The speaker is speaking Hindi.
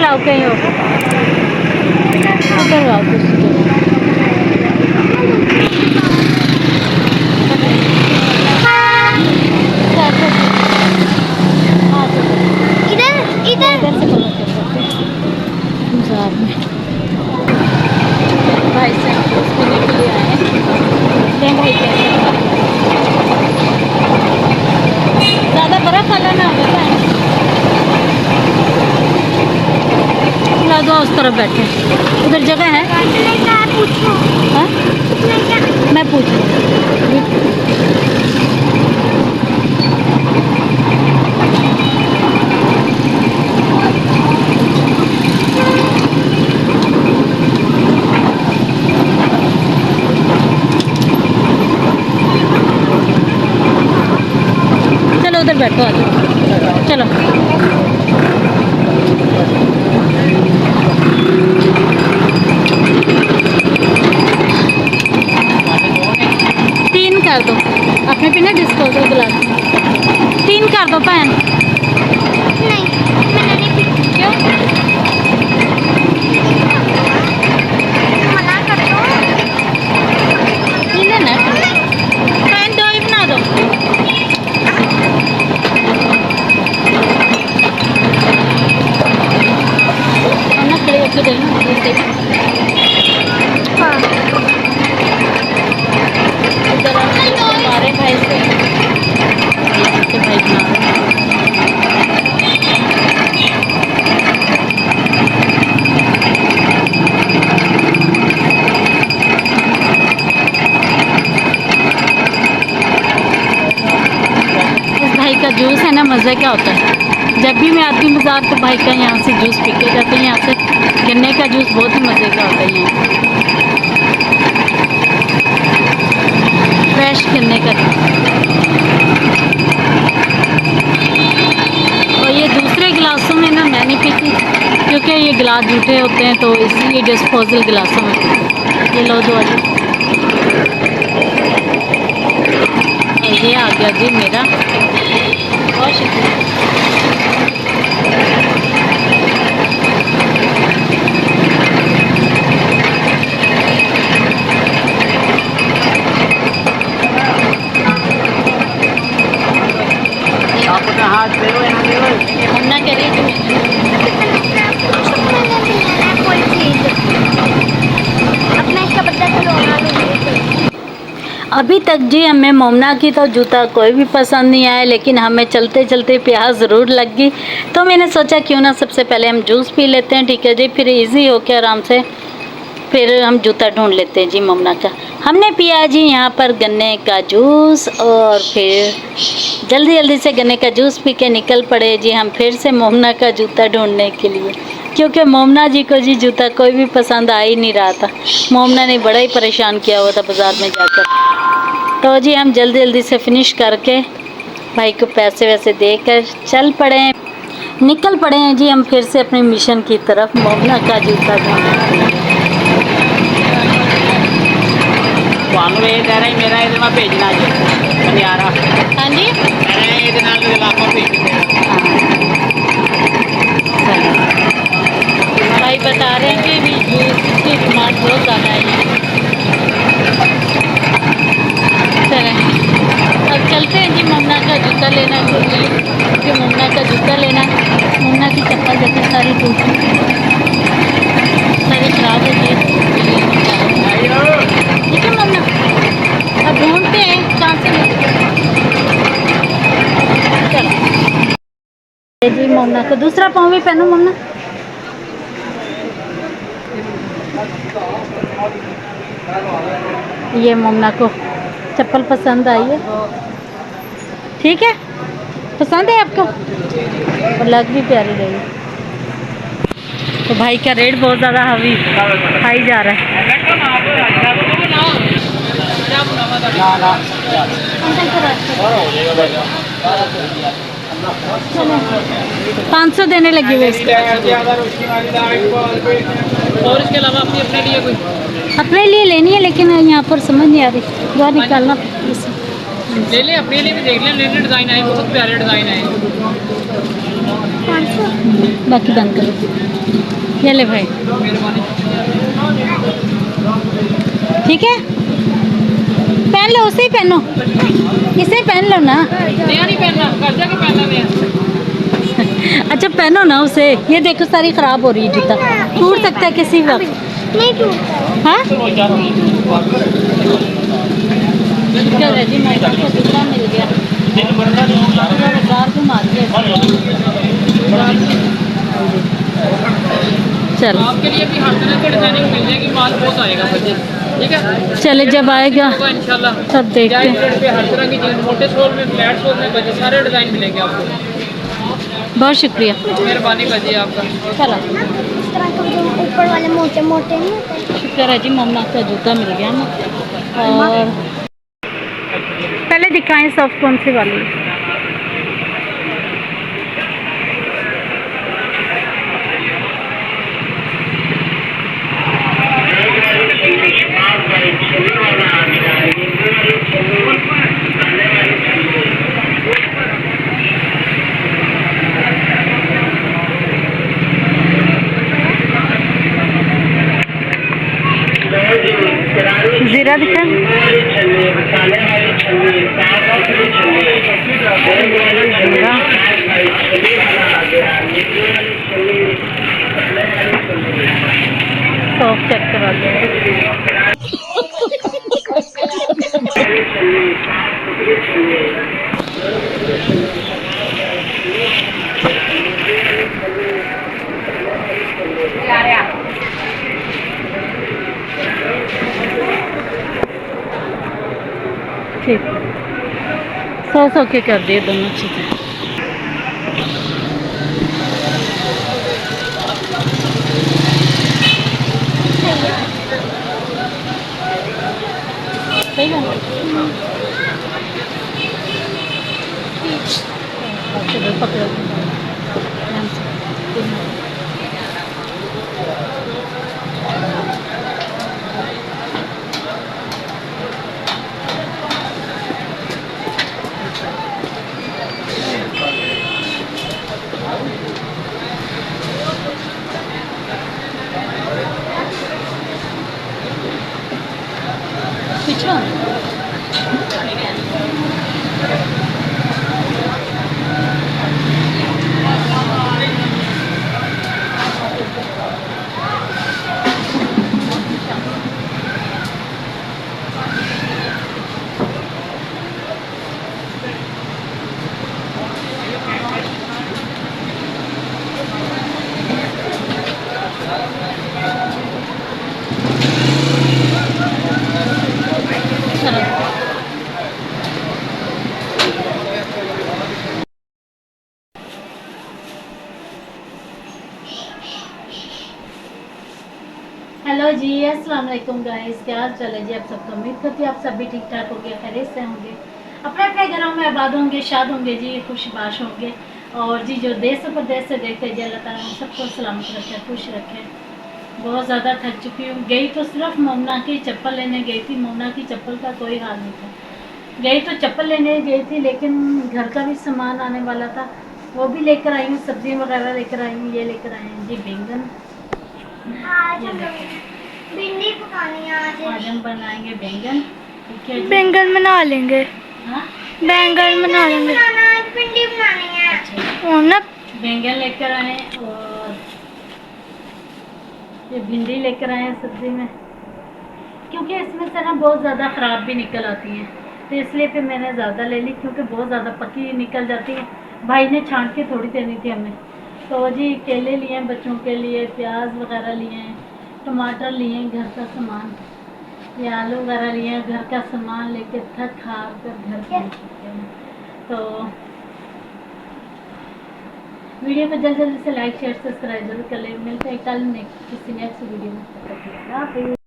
आओ कहीं हो, उधर आओ कुछ इधर इधर इधर से कलर कर सकते बाजार में। भाई से जूस पीने के लिए आए हैं भाई, कैसे ज़्यादा बर्फ वाला ना होता है। ला दो उस तरफ बैठे, उधर जगह है। हाँ मैं पूछ चलो उधर बैठो, आ जाओ चलो। तीन कर दो, अपने पीना डिस्पोजल गिलास 3 कर दो भैन। नहीं मैंने नहीं पी। क्यों? मना कर दो। नहीं ना भैन, 2 ही बना दो। ना खड़े होकर देना। हाँ हमारे भाई से भाई बना इस भाई का जूस है ना, मज़े क्या होता है। जब भी मैं आती हूँ बाज़ार तो भाई का यहाँ से जूस पी के जाते हैं। यहाँ से गन्ने का जूस बहुत ही मज़े का होता है यहाँ, फ्रेश गन्ने का। और ये दूसरे गिलासों में ना मैं नहीं पीती, क्योंकि ये गिलास जूठे होते हैं, तो इसलिए डिस्पोजल गिलासों में पीती। ये लो 2 और ये आ गया जी मेरा, बहुत शुक्रिया। मन्ना कह रही थी कोई चीज़ अपना इसका बदला तो अभी तक जी हमें मोमना की तो जूता कोई भी पसंद नहीं आया, लेकिन हमें चलते चलते प्यास ज़रूर लग गई। तो मैंने सोचा क्यों ना सबसे पहले हम जूस पी लेते हैं, ठीक है जी। फिर इजी हो के आराम से फिर हम जूता ढूंढ लेते हैं जी मोमना का। हमने पिया जी यहाँ पर गन्ने का जूस, और फिर जल्दी जल्दी से गन्ने का जूस पी के निकल पड़े जी हम फिर से मोमना का जूता ढूंढने के लिए, क्योंकि मोमना जी को जी जूता कोई भी पसंद आ ही नहीं रहा था। मोमना ने बड़ा ही परेशान किया हुआ था बाज़ार में जाकर। तो जी हम जल्दी जल्दी से फिनिश करके भाई को पैसे वैसे देकर चल पड़े, निकल पड़े हैं जी हम फिर से अपने मिशन की तरफ, मोमना का जूता ढूंढने। मेरा ये भेजना जी मनियारा। हाँ जी भाई बता रहे हैं कि इसकी डिमांड बहुत ज़्यादा है। चलें अब चलते हैं जी मोमना का जूता लेना, क्योंकि मोमना का जूता लेना, मोमना की चप्पल देखो सारी टूटी सारी खराब हो गई। ठीक है मोमना, अब ढूंढते हैं कहाँ से चलो जी। मोमना को दूसरा पाँव भी पहनो मोमना। ये मोमना को चप्पल पसंद आई है, ठीक है पसंद है आपको, और लग भी प्यारी रही। तो भाई का रेट बहुत ज़्यादा हाई जा रहा है। 500 देने लगी हुई इसको। और इसके अलावा अपने लिए कोई अपने लिए लेनी है, लेकिन यहाँ पर समझ नहीं आ रही, बाहर निकालना। ले लें, अपने लिए भी देख लें, लेने डिज़ाइन आए, बहुत प्यारे डिज़ाइन आए। बाकी बंद करो। ये ले भाई, मेहरबानी ठीक है, पहन लो, उसे ही पहनो, इसे ही पहन लो ना। नया नहीं पहनना, घर जाके पहनना नया। अच्छा पहनो ना उसे, ये देखो सारी ख़राब हो रही है, जूता टूट सकता है किसी वक्त। नहीं टूटता है। हाँ शुक्र है जी, मेरे को जूता मिल गया, बाजार घुमा दिया। चलो आपके लिए भी हर तरह की डिजाइनिंग मिल जाएगी, माल बहुत आएगा बच्चे, ठीक है। चले, जब आएगा होगा इंशाल्लाह। तब देखते जायज़ हैं। रेट पे हर तरह की चीज़, मोटे सोल में, फ्लैट सोल में बच्चे सारे डिज़ाइन मिलेंगे आपको। बहुत शुक्रिया। मेहरबानी भाजी आपका। चलो ना इस तरह के जो ऊपर वाले मोटे मोटे नहीं होते। शुक्र है जी, मोमना का जूता मिल गया ना। और पहले दिखाएं सॉफ्ट कौन सी वाली। जीरा दिखा, जीरा सॉफ्ट चेक करा दो। ठीक, 100 के कर दिए दोनों चीज़ें। सही है। चलो पकड़ो। ध्यान से। पीछे चलो। हेलो जी, अस्सलाम वालेकुम गाइस, क्या हाल चाल है जी आप सबका। उम्मीद करती हूँ आप सब भी ठीक ठाक होंगे, खैरियत से होंगे, अपने अपने घरों में आबाद होंगे, शाद होंगे जी, खुशबाश होंगे। और जी जो देश और प्रदेश से देखते जी, अल्लाह ताला हम सबको सलामत रखे, खुश रखे। बहुत ज़्यादा थक चुकी हूँ। गई तो सिर्फ मोमना की चप्पल लेने गई थी, मोमना की चप्पल का कोई हाल नहीं था। गई तो चप्पल लेने गई थी, लेकिन घर का भी सामान आने वाला था, वो भी लेकर आई हूँ, सब्जी वगैरह लेकर आई हूँ। ये लेकर आए हैं जी बैंगन, आज हम भिंडी पकानी है। आज हम बनाएंगे बैंगन, ठीक है जी। बैंगन बना लेंगे। हाँ बैंगन बना लेंगे। आज भिंडी बनानी है। अच्छा, और ना बैंगन लेकर आए और ये भिंडी लेकर आए हैं सब्जी में, क्योंकि इसमें से ना बहुत ज़्यादा ख़राब भी निकल आती हैं, तो इसलिए फिर मैंने ज़्यादा ले ली, क्योंकि बहुत ज़्यादा पकी निकल जाती है। भाई ने छांट के थोड़ी देनी थी हमें। तो जी केले लिए हैं बच्चों के लिए, प्याज वगैरह लिए हैं, टमाटर लिए हैं, घर का सामान, ये आलू वगैरह लिए हैं, घर का सामान लेके थक हार कर घर पहुँच चुके हैं। तो वीडियो को जल्द जल्दी से लाइक शेयर सब्सक्राइब जरूर कर ले। मिलते हैं कल किसी नेक्स्ट वीडियो में।